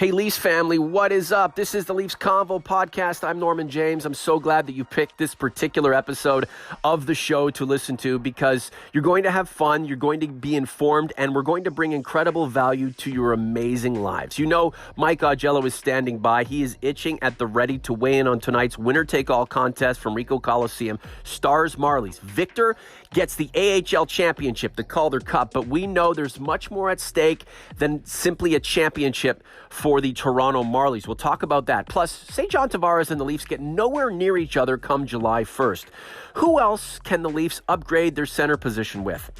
Hey, Leafs family, what is up? This is the Leafs Convo podcast. I'm Norman James. I'm so glad that you picked this particular episode of the show to listen to because you're going to have fun, you're going to be informed, and we're going to bring incredible value to your amazing lives. You know, Mike Augello is standing by. He is itching at the ready to weigh in on tonight's winner-take-all contest from Ricoh Coliseum, Stars Marlies. Victor gets the AHL championship, the Calder Cup, but we know there's much more at stake than simply a championship for the Toronto Marlies. We'll talk about that. Plus, say John Tavares and the Leafs get nowhere near each other come July 1st. Who else can the Leafs upgrade their center position with?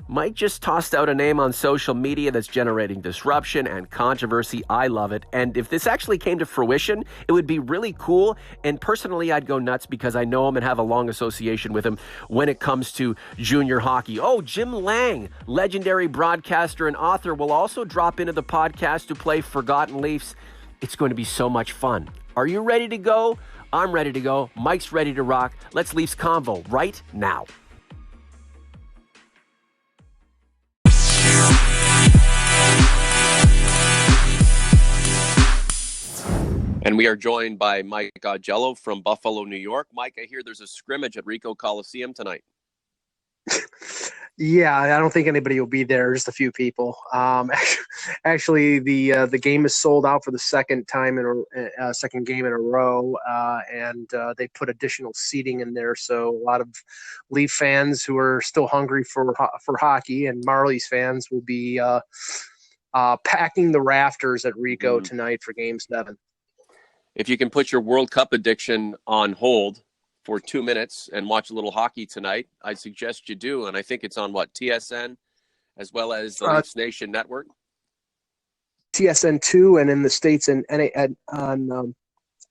Mike just tossed out a name on social media that's generating disruption and controversy. I love it. And if this actually came to fruition, it would be really cool. And personally, I'd go nuts because I know him and have a long association with him when it comes to junior hockey. Oh, Jim Lange, legendary broadcaster and author, will also drop into the podcast to play Forgotten Leafs. It's going to be so much fun. Are you ready to go? I'm ready to go. Mike's ready to rock. Let's Leafs Convo right now. And we are joined by Mike Augello from Buffalo, New York. Mike, I hear there's a scrimmage at Ricoh Coliseum tonight. Yeah, I don't think anybody will be there, just a few people. Actually, the game is sold out for the second game in a row, and they put additional seating in there. So a lot of Leaf fans who are still hungry for hockey and Marlies fans will be packing the rafters at Ricoh tonight for Game 7. If you can put your World Cup addiction on hold for 2 minutes and watch a little hockey tonight, I suggest you do. And I think it's on TSN as well as the Leafs Nation Network? TSN2 and in the States on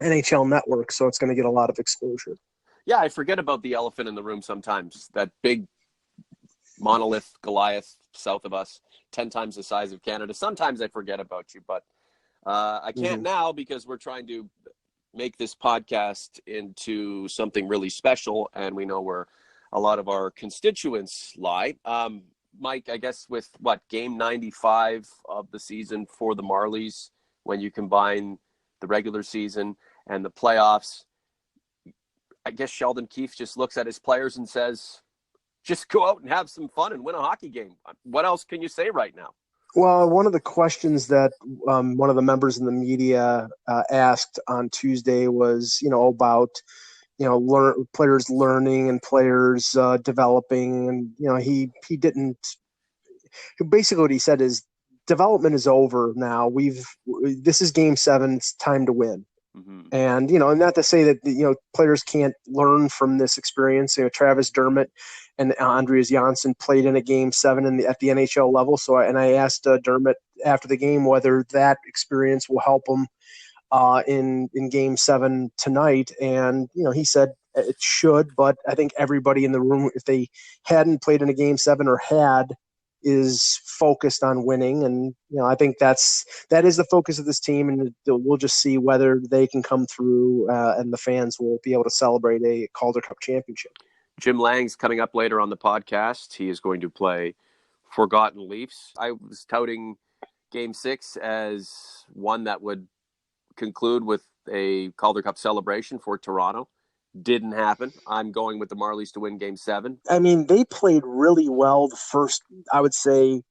NHL Network. So it's going to get a lot of exposure. Yeah, I forget about the elephant in the room sometimes. That big monolith Goliath south of us, 10 times the size of Canada. Sometimes I forget about you, but I can't now because we're trying to make this podcast into something really special, and we know where a lot of our constituents lie. Mike, I guess with game 95 of the season for the Marlies, when you combine the regular season and the playoffs, I guess Sheldon Keefe just looks at his players and says, just go out and have some fun and win a hockey game. What else can you say right now? Well, one of the questions that one of the members in the media asked on Tuesday was, about, players learning and players developing. And, he didn't – basically what he said is development is over now. This is Game 7. It's time to win. Mm-hmm. And, and not to say that, players can't learn from this experience. Travis Dermott and Andreas Janssen played in a Game 7 at the NHL level. So I asked Dermott after the game whether that experience will help him in Game 7 tonight. And, he said it should, but I think everybody in the room, if they hadn't played in a Game 7 or is focused on winning. And, I think that is the focus of this team. And we'll just see whether they can come through and the fans will be able to celebrate a Calder Cup championship. Jim Lange's coming up later on the podcast. He is going to play Forgotten Leafs. I was touting Game 6 as one that would conclude with a Calder Cup celebration for Toronto. Didn't happen. I'm going with the Marlies to win Game 7. I mean, they played really well the first, I would say,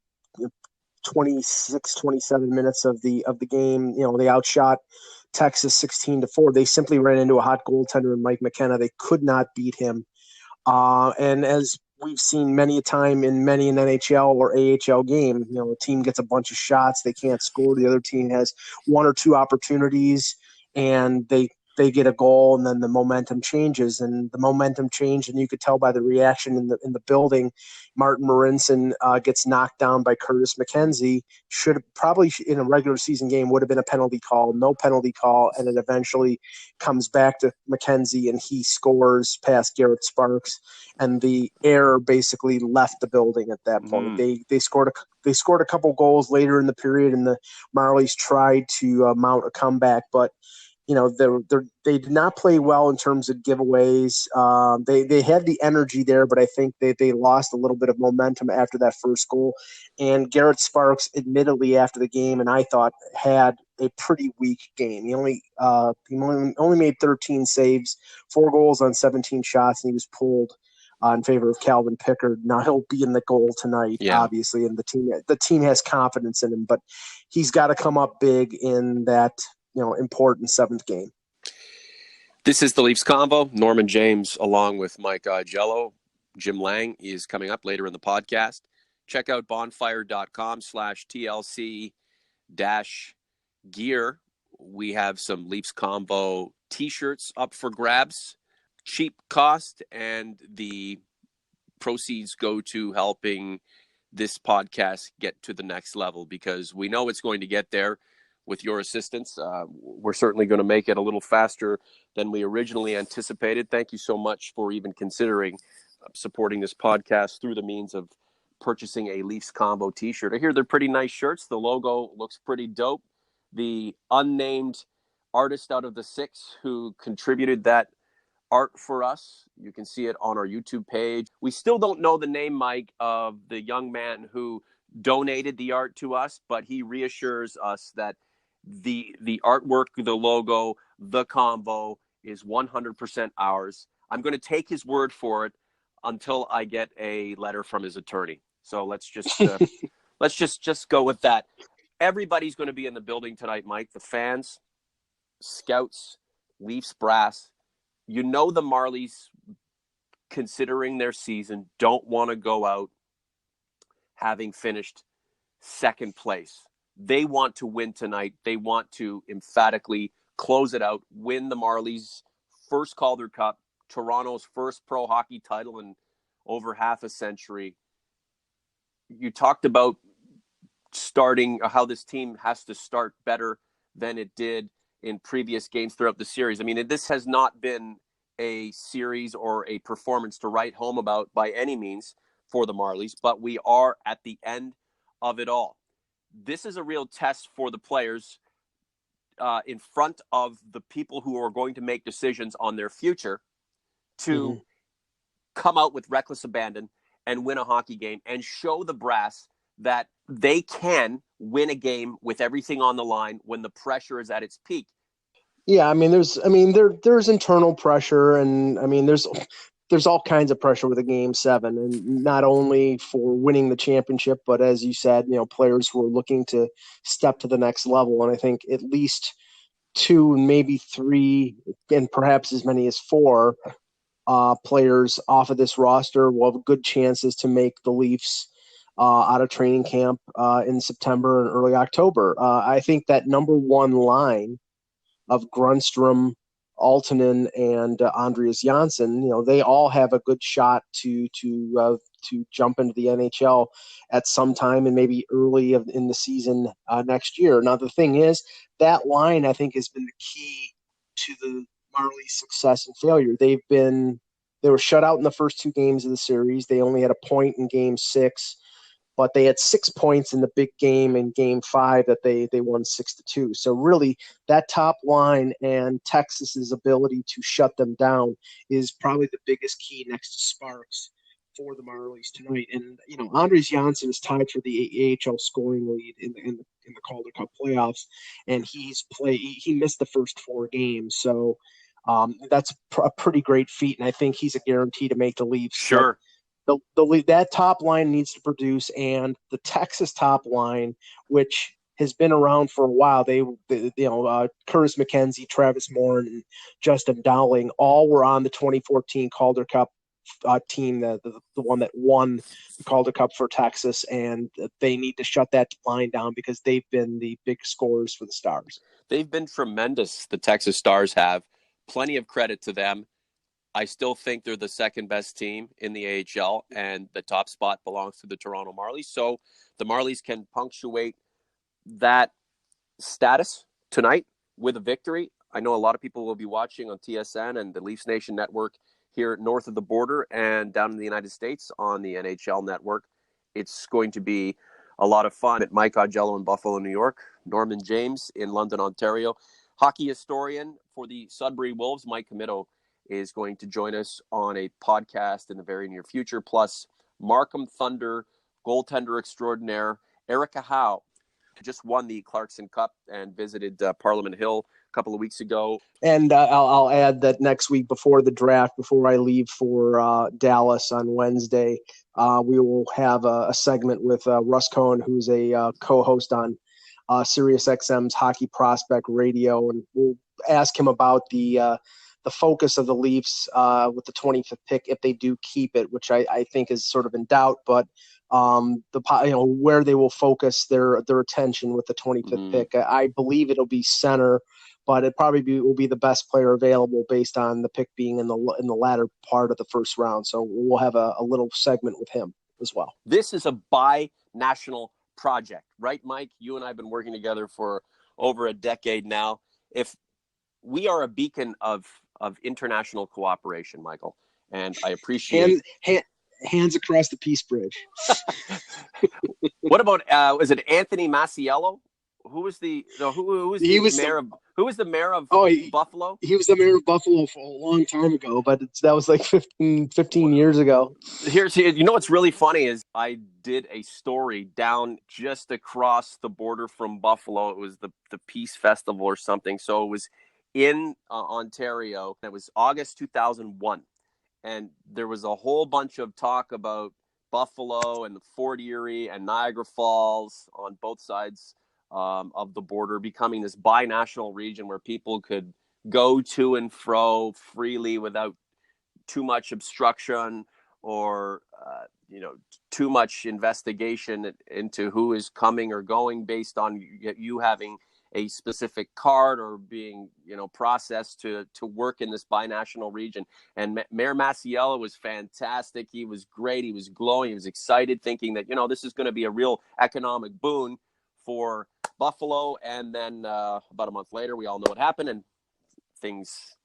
26, 27 minutes of the game. They outshot Texas 16-4. They simply ran into a hot goaltender in Mike McKenna. They could not beat him. And as we've seen many a time in many an NHL or AHL game, a team gets a bunch of shots, they can't score. The other team has one or two opportunities, and they get a goal, and then the momentum changes. And the momentum changed, and you could tell by the reaction in the building. Martin Marincin gets knocked down by Curtis McKenzie. Should probably in a regular season game would have been a penalty call, no penalty call, and it eventually comes back to McKenzie, and he scores past Garrett Sparks, and the air basically left the building at that point. They scored a couple goals later in the period, and the Marlies tried to mount a comeback, but they did not play well in terms of giveaways. They had the energy there, but I think they lost a little bit of momentum after that first goal. And Garrett Sparks, admittedly, after the game, and I thought had a pretty weak game. He only made 13 saves, 4 goals on 17 shots, and he was pulled in favor of Calvin Pickard. Now he'll be in the goal tonight, obviously, and the team has confidence in him, but he's got to come up big in that important 7th game. This is the Leafs Convo. Norman James along with Mike Augello. Jim Lange is coming up later in the podcast. Check out bonfire.com/TLC-gear. We have some Leafs Convo t-shirts up for grabs. Cheap cost, and the proceeds go to helping this podcast get to the next level, because we know it's going to get there with your assistance. We're certainly going to make it a little faster than we originally anticipated. Thank you so much for even considering supporting this podcast through the means of purchasing a Leafs Convo t-shirt. I hear they're pretty nice shirts. The logo looks pretty dope. The unnamed artist out of the 6 who contributed that art for us, you can see it on our YouTube page. We still don't know the name, Mike, of the young man who donated the art to us, but he reassures us that the artwork, the logo, the convo is 100% ours. I'm going to take his word for it until I get a letter from his attorney. So let's just go with that. Everybody's going to be in the building tonight, Mike. The fans, scouts, Leafs brass. The Marlies, considering their season, don't want to go out having finished 2nd place. They want to win tonight. They want to emphatically close it out, win the Marlies' first Calder Cup, Toronto's first pro hockey title in over half a century. You talked about how this team has to start better than it did in previous games throughout the series. I mean, this has not been a series or a performance to write home about by any means for the Marlies, but we are at the end of it all. This is a real test for the players in front of the people who are going to make decisions on their future to come out with reckless abandon and win a hockey game and show the brass that they can win a game with everything on the line when the pressure is at its peak. Yeah, there's internal pressure, and there's all kinds of pressure with a Game 7, and not only for winning the championship, but as you said, players who are looking to step to the next level. And I think at least 2, maybe 3, and perhaps as many as 4 players off of this roster will have good chances to make the Leafs out of training camp in September and early October. I think that number 1 line of Grundstrom, Aaltonen, and Andreas Janssen, they all have a good shot to jump into the NHL at some time, and maybe early in the season next year. Now, the thing is, that line, I think, has been the key to the Marlies' success and failure. They were shut out in the first 2 games of the series. They only had a point in Game 6. But they had 6 points in the big game in Game 5 that they won 6-2. So really, that top line and Texas's ability to shut them down is probably the biggest key next to Sparks for the Marlies tonight. And Andreas Janssen is tied for the AHL scoring lead in the Calder Cup playoffs, and he missed the first 4 games. So that's a pretty great feat, and I think he's a guarantee to make the Leafs. Sure. That top line needs to produce, and the Texas top line, which has been around for a while, Curtis McKenzie, Travis Morin, and Justin Dowling all were on the 2014 Calder Cup team, the one that won the Calder Cup for Texas, and they need to shut that line down because they've been the big scorers for the Stars. They've been tremendous. The Texas Stars have plenty of credit to them. I still think they're the second best team in the AHL, and the top spot belongs to the Toronto Marlies. So the Marlies can punctuate that status tonight with a victory. I know a lot of people will be watching on TSN and the Leafs Nation network here north of the border and down in the United States on the NHL network. It's going to be a lot of fun at Mike Augello in Buffalo, New York, Norman James in London, Ontario. hockey historian for the Sudbury Wolves, Mike Comito, is going to join us on a podcast in the very near future. Plus, Markham Thunder goaltender extraordinaire Erica Howe just won the Carlson Cup and visited Parliament Hill a couple of weeks ago. And I'll add that next week before the draft, before I leave for Dallas on Wednesday, we will have a segment with Russ Cohen, who's a co-host on SiriusXM's Hockey Prospect Radio, and we'll ask him about the focus of the Leafs with the 25th pick if they do keep it, which I think is sort of in doubt, but where they will focus their attention with the 25th pick. I believe it'll be center, but it probably will be the best player available based on the pick being in the latter part of the first round. So we'll have a little segment with him as well. This is a bi-national project, right, Mike? You and I have been working together for over a decade now. If we are a beacon of international cooperation, Michael, and I appreciate hands across the Peace Bridge. What about was it Anthony Masiello? Who was the mayor of Buffalo? He was the mayor of Buffalo for a long time ago, but that was like 15 years ago. What's really funny is I did a story down just across the border from Buffalo. It was the Peace Festival or something. So it was in Ontario. It was August 2001. And there was a whole bunch of talk about Buffalo and the Fort Erie and Niagara Falls on both sides of the border becoming this binational region where people could go to and fro freely without too much obstruction or too much investigation into who is coming or going based on you having a specific card or being, processed to work in this binational region. And Mayor Masiello was fantastic. He was great. He was glowing. He was excited, thinking that, this is going to be a real economic boon for Buffalo. And then about a month later, we all know what happened, and things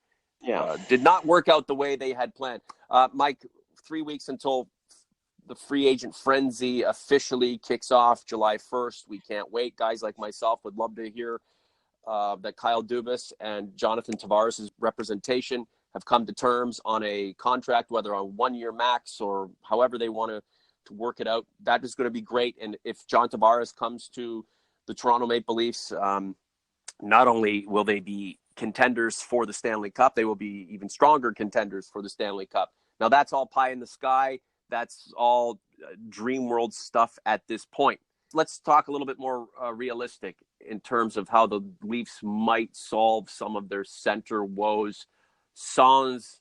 did not work out the way they had planned. Mike, 3 weeks until the free agent frenzy officially kicks off July 1st. We can't wait. Guys like myself would love to hear that Kyle Dubas and Jonathan Tavares' representation have come to terms on a contract, whether on 1 year max or however they want to work it out. That is going to be great. And if John Tavares comes to the Toronto Maple Leafs, not only will they be contenders for the Stanley Cup, they will be even stronger contenders for the Stanley Cup. Now, that's all pie in the sky. That's all dream world stuff at this point. Let's talk a little bit more realistic in terms of how the Leafs might solve some of their center woes. Sans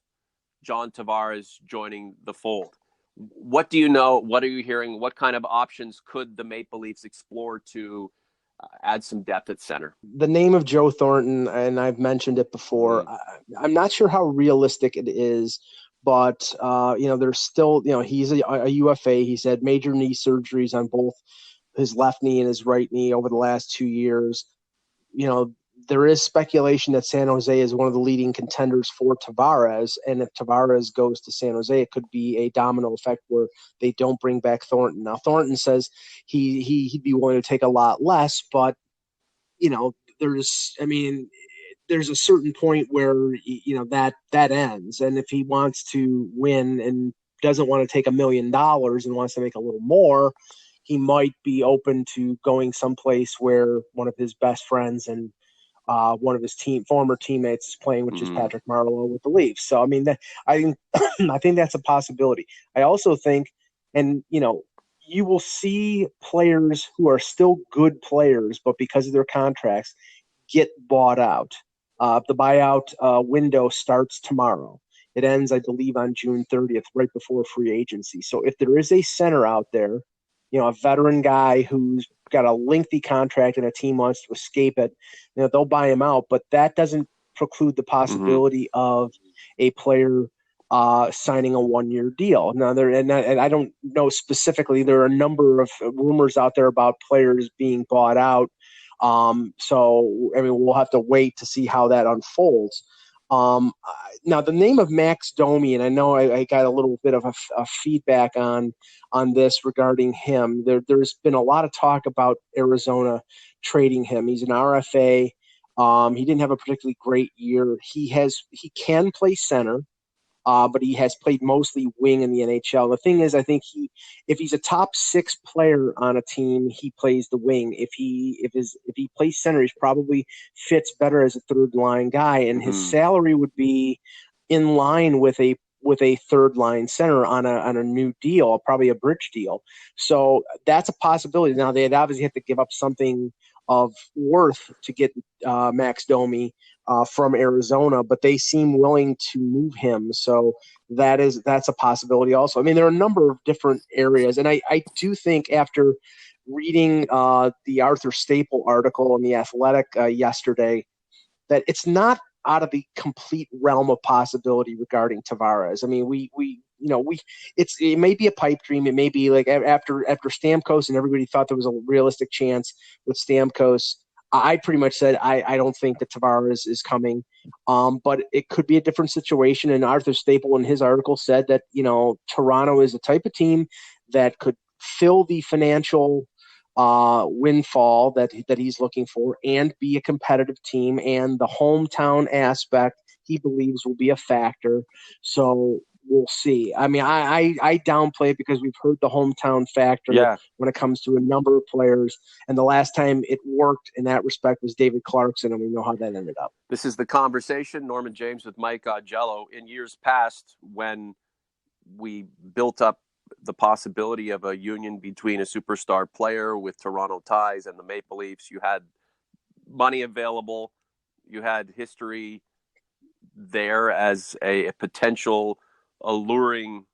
John Tavares joining the fold. What do you know? What are you hearing? What kind of options could the Maple Leafs explore to add some depth at center? The name of Joe Thornton, and I've mentioned it before, I'm not sure how realistic it is. But, there's still, he's a UFA. He's had major knee surgeries on both his left knee and his right knee over the last 2 years. There is speculation that San Jose is one of the leading contenders for Tavares. And if Tavares goes to San Jose, it could be a domino effect where they don't bring back Thornton. Now, Thornton says he'd be willing to take a lot less, but, there's a certain point where, that ends. And if he wants to win and doesn't want to take $1 million and wants to make a little more, he might be open to going someplace where one of his best friends and one of his former teammates is playing, which is Patrick Marleau with the Leafs. So, I think that's a possibility. I also think, and, you will see players who are still good players, but because of their contracts, get bought out. The buyout window starts tomorrow. It ends, I believe, on June 30th, right before free agency. So if there is a center out there, a veteran guy who's got a lengthy contract and a team wants to escape it, they'll buy him out. But that doesn't preclude the possibility of a player signing a 1 year deal. Now, and I don't know specifically. There are a number of rumors out there about players being bought out. So, we'll have to wait to see how that unfolds. Now, the name of Max Domi, and I know I got a little bit of a feedback on this regarding him. There's been a lot of talk about Arizona trading him. He's an RFA. He didn't have a particularly great year. He can play center, but he has played mostly wing in the NHL. The thing is, I think if he's a top 6 player on a team, he plays the wing. If he plays center, he probably fits better as a third line guy, and his salary would be in line with a third line center on a new deal, probably a bridge deal. So that's a possibility. Now they'd obviously have to give up something of worth to get Max Domi from Arizona, but they seem willing to move him. So that's a possibility also. I mean, there are a number of different areas, and I do think after reading the Arthur Staple article in The Athletic yesterday, that it's not out of the complete realm of possibility regarding Tavares. I mean, it may be a pipe dream. It may be like after Stamkos and everybody thought there was a realistic chance with Stamkos. I pretty much said I don't think that Tavares is coming, but it could be a different situation. And Arthur Staple in his article said that Toronto is the type of team that could fill the financial windfall that he's looking for and be a competitive team, and the hometown aspect he believes will be a factor. So we'll see. I mean, I downplay it because we've heard the hometown factor when it comes to a number of players, and the last time it worked in that respect was David Clarkson, and we know how that ended up. This is The Conversation. Norman James with Mike Augello. In years past, when we built up the possibility of a union between a superstar player with Toronto ties and the Maple Leafs, you had money available, you had history there as a potential alluring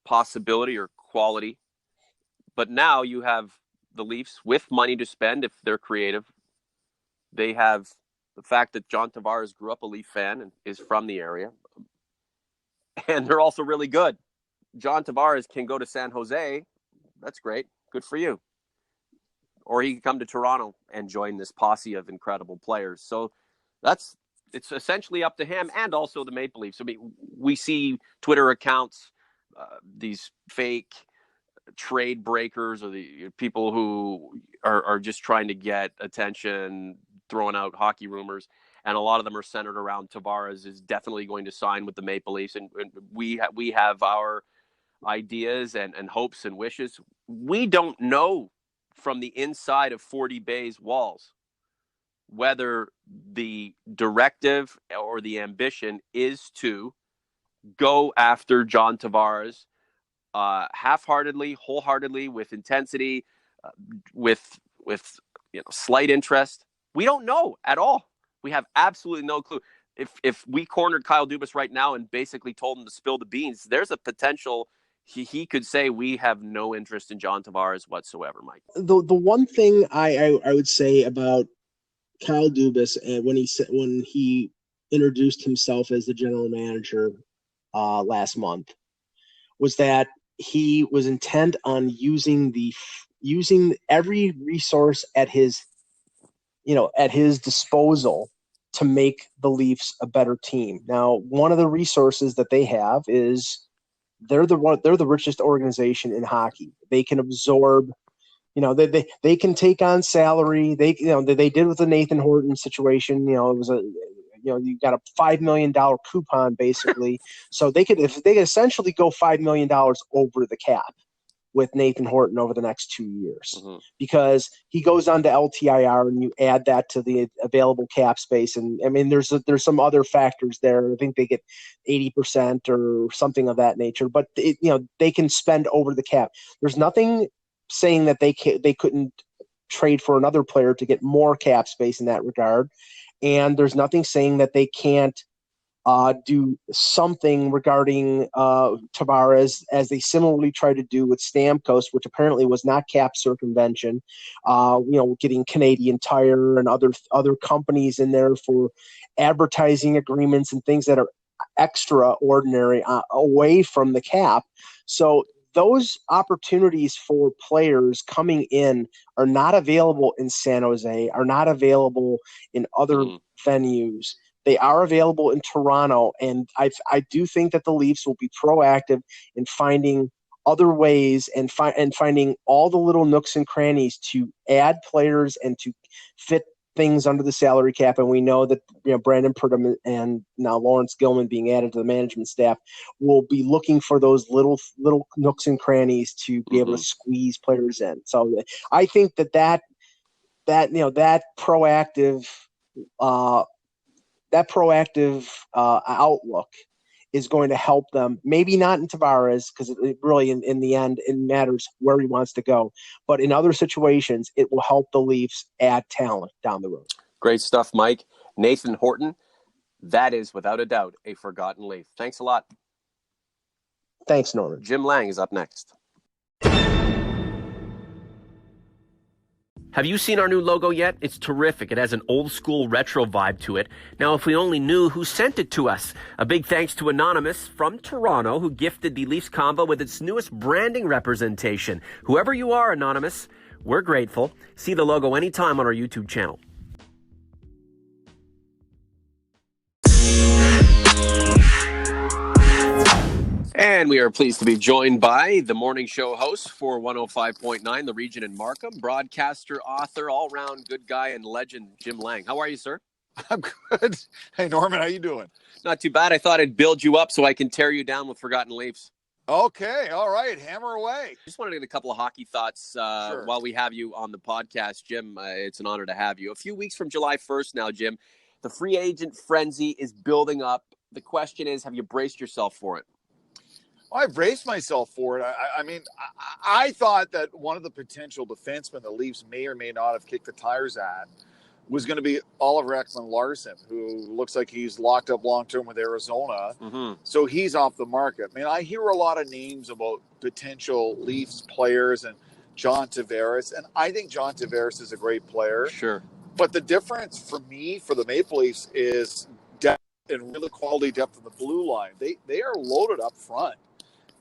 possibility or quality. But now you have the Leafs with money to spend if they're creative. They have the fact that John Tavares grew up a Leaf fan and is from the area. And they're also really good. John Tavares can go to San Jose. That's great. Good for you. Or he can come to Toronto and join this posse of incredible players. So it's essentially up to him and also the Maple Leafs. I mean, we see Twitter accounts, these fake trade breakers or the people who are just trying to get attention, throwing out hockey rumors. And a lot of them are centered around Tavares is definitely going to sign with the Maple Leafs. And we have our ideas and hopes and wishes. We don't know from the inside of 40 Bay's walls whether the directive or the ambition is to go after John Tavares half-heartedly, wholeheartedly, with intensity, with slight interest. We don't know at all. We have absolutely no clue. If we cornered Kyle Dubas right now and basically told him to spill the beans, there's a potential he could say we have no interest in John Tavares whatsoever, Mike. The one thing I would say about Kyle Dubas when he introduced himself as the general manager last month was that he was intent on using every resource at his disposal to make the Leafs a better team. Now, one of the resources that they have is they're the richest organization in hockey. They can absorb, they can take on salary. They did with the Nathan Horton situation. It was you got a $5 million coupon basically. So they could essentially go $5 million over the cap with Nathan Horton over the next 2 years, because he goes on to LTIR and you add that to the available cap space. And I mean, there's some other factors there. I think they get 80% or something of that nature, but they can spend over the cap. There's nothing saying that they couldn't trade for another player to get more cap space in that regard. And there's nothing saying that they can't do something regarding Tavares, as they similarly tried to do with Stamkos, which apparently was not cap circumvention. Getting Canadian Tire and other companies in there for advertising agreements and things that are extraordinary away from the cap. So those opportunities for players coming in are not available in San Jose, are not available in other venues. They are available in Toronto, and I do think that the Leafs will be proactive in finding other ways and finding all the little nooks and crannies to add players and to fit things under the salary cap, and we know that Brandon Pridham and now Lawrence Gilman being added to the management staff will be looking for those little nooks and crannies to be able to squeeze players in. So I think that proactive outlook is going to help them. Maybe not in Tavares, because it really, in the end, it matters where he wants to go. But in other situations, it will help the Leafs add talent down the road. Great stuff, Mike. Nathan Horton, that is, without a doubt, a forgotten Leaf. Thanks a lot. Thanks, Norman. Jim Lange is up next. Have you seen our new logo yet? It's terrific. It has an old school retro vibe to it. Now, if we only knew who sent it to us. A big thanks to Anonymous from Toronto, who gifted the Leafs Convo with its newest branding representation. Whoever you are, Anonymous, we're grateful. See the logo anytime on our YouTube channel. And we are pleased to be joined by the morning show host for 105.9, The Region in Markham, broadcaster, author, all-round good guy and legend, Jim Lange. How are you, sir? I'm good. Hey, Norman, how you doing? Not too bad. I thought I'd build you up so I can tear you down with Forgotten Leafs. Okay, all right. Hammer away. Just wanted to get a couple of hockey thoughts Sure. while we have you on the podcast, Jim. It's an honor to have you. A few weeks from July 1st now, Jim, the free agent frenzy is building up. The question is, have you braced yourself for it? I braced myself for it. I thought that one of the potential defensemen the Leafs may or may not have kicked the tires at was going to be Oliver Ekman-Larsson, who looks like he's locked up long-term with Arizona. So he's off the market. I mean, I hear a lot of names about potential Leafs players and John Tavares, and I think John Tavares is a great player. Sure. But the difference for me, for the Maple Leafs, is depth and really quality depth in the blue line. They are loaded up front.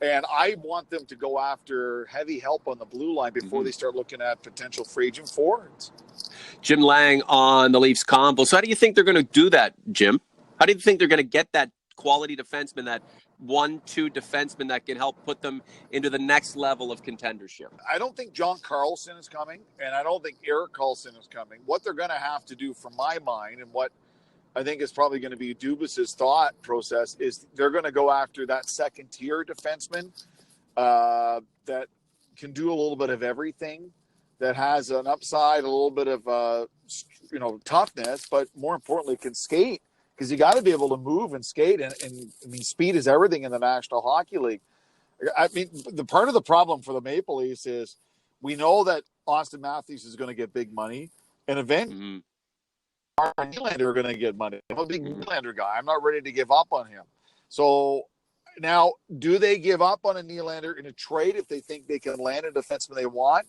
And I want them to go after heavy help on the blue line before they start looking at potential free agent forwards. Jim Lange on the Leafs Convo. So how do you think they're going to do that, Jim? How do you think they're going to get that quality defenseman, that 1-2 defenseman that can help put them into the next level of contendership? I don't think John Carlson is coming, and I don't think Erik Karlsson is coming. What they're going to have to do, from my mind, and what I think is probably going to be Dubas's thought process, is they're going to go after that second-tier defenseman that can do a little bit of everything, that has an upside, a little bit of toughness, but more importantly can skate, because you got to be able to move and skate, and I mean, speed is everything in the National Hockey League. I mean, the part of the problem for the Maple Leafs is we know that Austin Matthews is going to get big money, and eventually Nylander are going to get money. I'm a big Nylander guy. I'm not ready to give up on him. So now, do they give up on a Nylander in a trade if they think they can land a defenseman they want?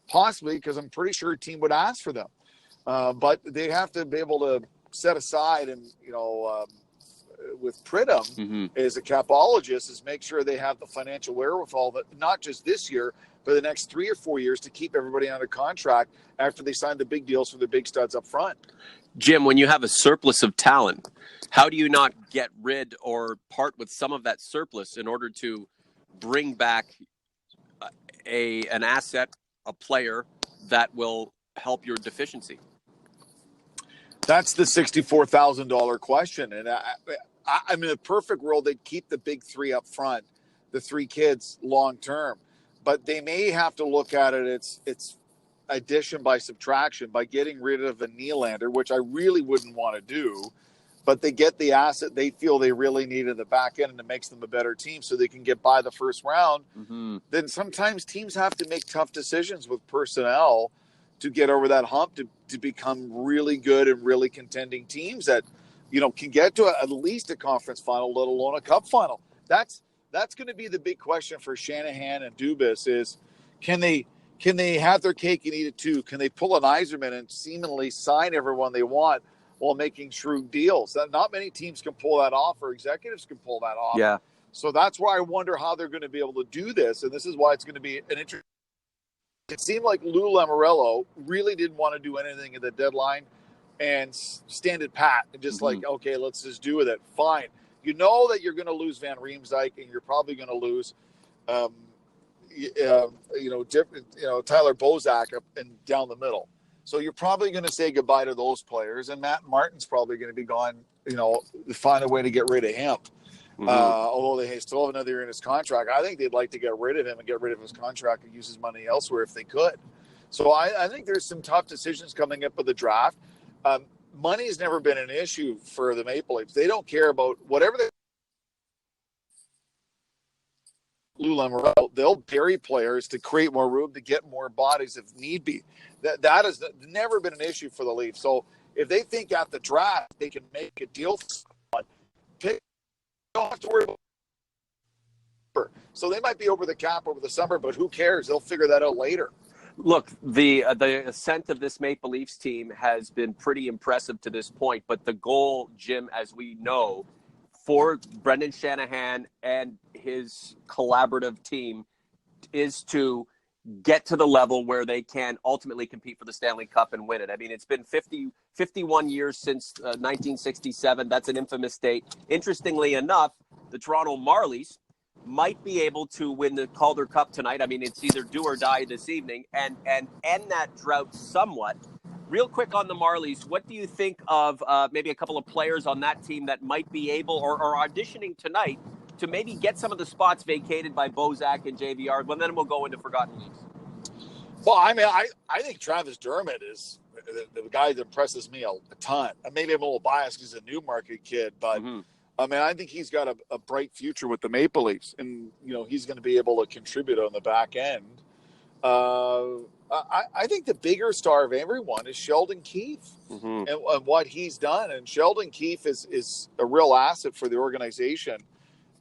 Possibly, because I'm pretty sure a team would ask for them. But they have to be able to set aside, and with Pridham as a capologist, is make sure they have the financial wherewithal that not just this year, but the next 3 or 4 years to keep everybody under contract after they sign the big deals for the big studs up front. Jim, when you have a surplus of talent, how do you not get rid or part with some of that surplus in order to bring back an asset, a player that will help your deficiency? That's the $64,000 question. And I mean, in a perfect world, they'd keep the big three up front, the three kids long term. But they may have to look at it, it's addition by subtraction, by getting rid of a Nylander, which I really wouldn't want to do. But they get the asset they feel they really need in the back end, and it makes them a better team so they can get by the first round. Then sometimes teams have to make tough decisions with personnel to get over that hump to become really good and really contending teams that, can get to at least a conference final, let alone a cup final. That's going to be the big question for Shanahan and Dubas is, can they have their cake and eat it too? Can they pull an Yzerman and seemingly sign everyone they want while making shrewd deals? Not many teams can pull that off, or executives can pull that off. Yeah. So that's why I wonder how they're going to be able to do this. And this is why it's going to be an interesting. It seemed like Lou Lamoriello really didn't want to do anything at the deadline and stand it pat and just like, okay, let's just do with it. Fine. You know that you're going to lose Van Riemsdyk, and you're probably going to lose, Tyler Bozak up and down the middle. So you're probably going to say goodbye to those players, and Matt Martin's probably going to be gone. Find a way to get rid of him. Although they still have another year in his contract, I think they'd like to get rid of him and get rid of his contract and use his money elsewhere if they could. So I think there's some tough decisions coming up with the draft. Money's never been an issue for the Maple Leafs. They don't care about whatever they they'll bury players to create more room to get more bodies if need be. That has never been an issue for the Leafs. So if they think at the draft they can make a deal for someone, don't have to worry about. So they might be over the cap over the summer, but who cares? They'll figure that out later. Look, the ascent of this Maple Leafs team has been pretty impressive to this point, but the goal, Jim, as we know, for Brendan Shanahan and his collaborative team is to get to the level where they can ultimately compete for the Stanley Cup and win it. I mean, it's been 51 years since 1967. That's an infamous date. Interestingly enough, the Toronto Marlies might be able to win the Calder Cup tonight. I mean, it's either do or die this evening and end that drought somewhat. Real quick on the Marlies, what do you think of maybe a couple of players on that team that might be able or auditioning tonight to maybe get some of the spots vacated by Bozak and JVR? Well, then we'll go into Forgotten Leafs. Well, I mean, I think Travis Dermott is the guy that impresses me a ton. Maybe I'm a little biased because he's a Newmarket kid, but I mean, I think he's got a bright future with the Maple Leafs, and he's going to be able to contribute on the back end. I think the bigger star of everyone is Sheldon Keefe and what he's done. And Sheldon Keefe is a real asset for the organization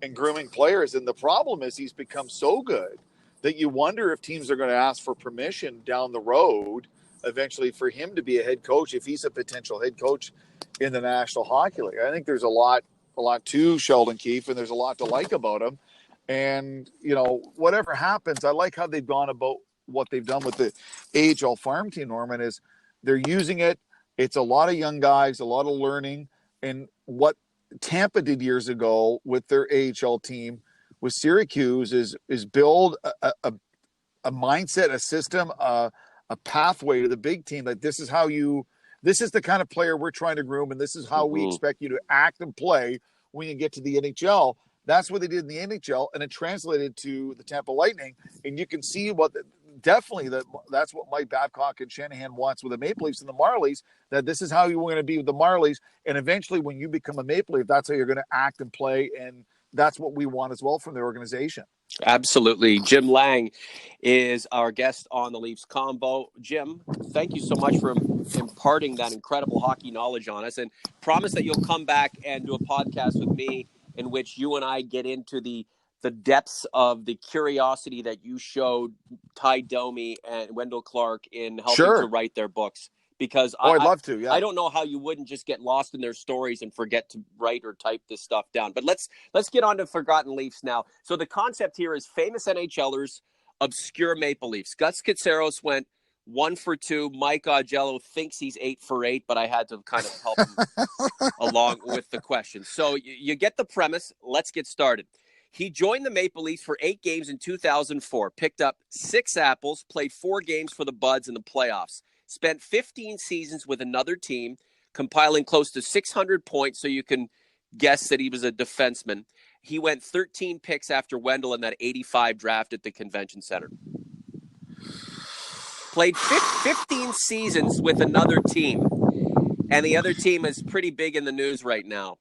and grooming players. And the problem is he's become so good that you wonder if teams are going to ask for permission down the road eventually for him to be a head coach if he's a potential head coach in the National Hockey League. I think there's a lot to Sheldon Keefe, and there's a lot to like about him. And, whatever happens, I like how they've gone about what they've done with the AHL farm team, Norman, is they're using it. It's a lot of young guys, a lot of learning. And what Tampa did years ago with their AHL team with Syracuse is build a mindset, a system, a pathway to the big team. Like this is the kind of player we're trying to groom, and this is how we expect you to act and play when you get to the NHL. That's what they did in the NHL, and it translated to the Tampa Lightning. And you can see that's what Mike Babcock and Shanahan wants with the Maple Leafs and the Marlies, that this is how you're going to be with the Marlies. And eventually when you become a Maple Leaf, that's how you're going to act and play. And that's what we want as well from the organization. Absolutely. Jim Lange is our guest on the Leafs Convo. Jim, thank you so much for imparting that incredible hockey knowledge on us, and promise that you'll come back and do a podcast with me in which you and I get into the depths of the curiosity that you showed Ty Domi and Wendell Clark in helping to write their books. Because I'd love to. Yeah. I don't know how you wouldn't just get lost in their stories and forget to write or type this stuff down. But let's get on to Forgotten Leafs now. So the concept here is famous NHLers, obscure Maple Leafs. Gus Katsaros went 1 for 2. Mike Augello thinks he's 8 for 8, but I had to kind of help him along with the question. So you get the premise. Let's get started. He joined the Maple Leafs for 8 games in 2004, picked up 6 apples, played 4 games for the Buds in the playoffs. Spent 15 seasons with another team, compiling close to 600 points, so you can guess that he was a defenseman. He went 13 picks after Wendell in that 85 draft at the Convention Center. Played 15 seasons with another team, and the other team is pretty big in the news right now.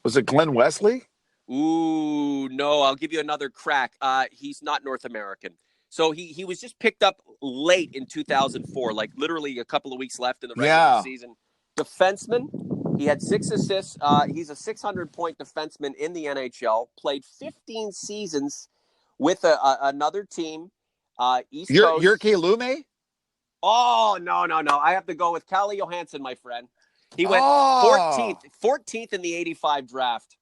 Was it Glenn Wesley? Ooh, no, I'll give you another crack. He's not North American. So he was just picked up late in 2004, like literally a couple of weeks left in the regular season. Defenseman. He had 6 assists. He's a 600-point defenseman in the NHL. Played 15 seasons with another team, East Coast. You're Lume? Oh, no. I have to go with Calle Johansson, my friend. He went 14th in the 85 draft.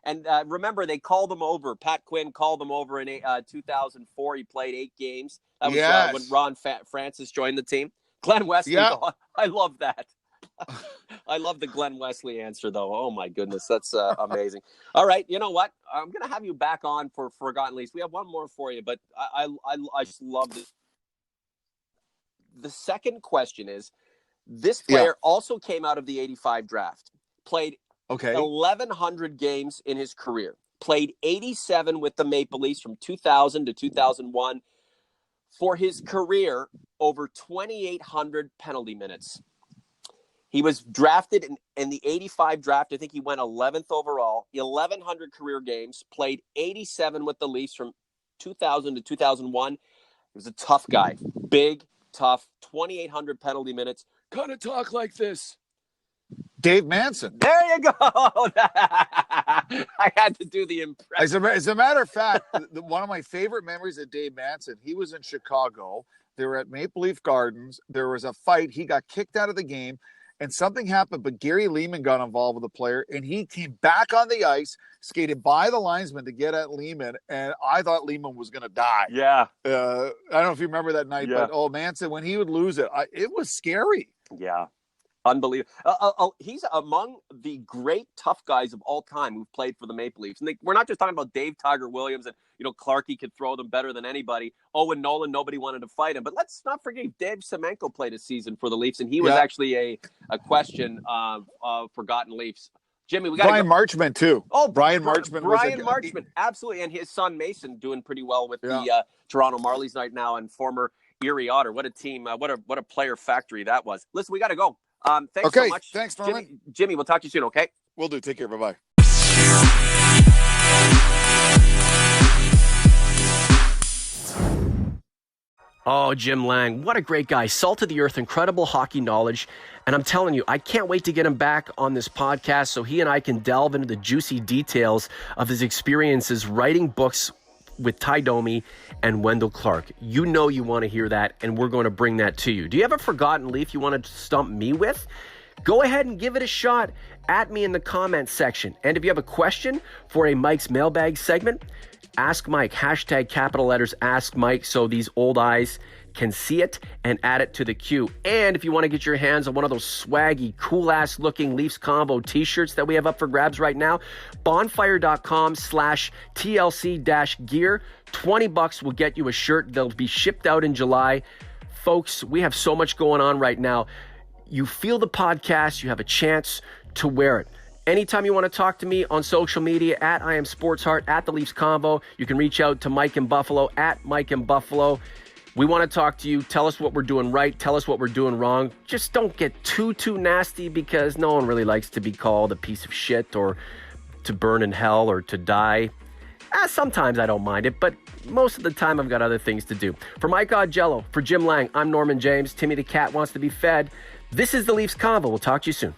And remember, they called him over. Pat Quinn called him over in 2004. He played 8 games. That was when Ron Francis joined the team. Glenn Wesley. Yeah. I love that. I love the Glenn Wesley answer, though. Oh, my goodness. That's amazing. All right. You know what? I'm going to have you back on for Forgotten Leafs. We have one more for you, but I just love this. the second question is, this player also came out of the 85 draft, played 1,100 games in his career, played 87 with the Maple Leafs from 2000 to 2001. For his career, over 2,800 penalty minutes. He was drafted in the 85 draft. I think he went 11th overall. 1,100 career games, played 87 with the Leafs from 2000 to 2001. He was a tough guy. Big, tough, 2,800 penalty minutes. Kind of talk like this. Dave Manson. There you go. I had to do the impression. As a matter of fact, one of my favorite memories of Dave Manson, he was in Chicago. They were at Maple Leaf Gardens. There was a fight. He got kicked out of the game, and something happened, but Gary Lehman got involved with the player, and he came back on the ice, skated by the linesman to get at Lehman, and I thought Lehman was going to die. Yeah. I don't know if you remember that night, but Manson, when he would lose it, it was scary. Yeah. Unbelievable. He's among the great tough guys of all time who've played for the Maple Leafs. And we're not just talking about Dave Tiger Williams and, Clarkie could throw them better than anybody. Owen Nolan, nobody wanted to fight him. But let's not forget Dave Semenko played a season for the Leafs, and he was actually a question of forgotten Leafs. Jimmy, we got Brian Marchment, too. Oh, Brian Marchment. Marchment, absolutely. And his son Mason doing pretty well with the Toronto Marlies right now, and former Erie Otter. What a team. What a player factory that was. Listen, we got to go. Thanks so much. Thanks, Norman. Jimmy, we'll talk to you soon, okay? Will do. Take care. Bye-bye. Oh, Jim Lange, what a great guy. Salt of the earth, incredible hockey knowledge. And I'm telling you, I can't wait to get him back on this podcast so he and I can delve into the juicy details of his experiences writing books with Ty Domi and Wendell Clark. You know you want to hear that, and we're going to bring that to you. Do you have a forgotten Leaf you want to stump me with? Go ahead and give it a shot at me in the comments section. And if you have a question for a Mike's Mailbag segment, Ask Mike, hashtag capital letters Ask Mike, so these old eyes can see it and add it to the queue. And if you want to get your hands on one of those swaggy, cool-ass looking Leafs Convo t-shirts that we have up for grabs right now, bonfire.com/TLC-gear. $20 will get you a shirt. They'll be shipped out in July. Folks, we have so much going on right now. You feel the podcast, you have a chance to wear it. Anytime you want to talk to me on social media, at I Am Sports Heart, at the Leafs Convo, you can reach out to Mike in Buffalo, at Mike in Buffalo. We want to talk to you. Tell us what we're doing right. Tell us what we're doing wrong. Just don't get too nasty, because no one really likes to be called a piece of shit or to burn in hell or to die. Sometimes I don't mind it, but most of the time I've got other things to do. For Mike Augello, for Jim Lange, I'm Norman James. Timmy the Cat wants to be fed. This is the Leafs Convo. We'll talk to you soon.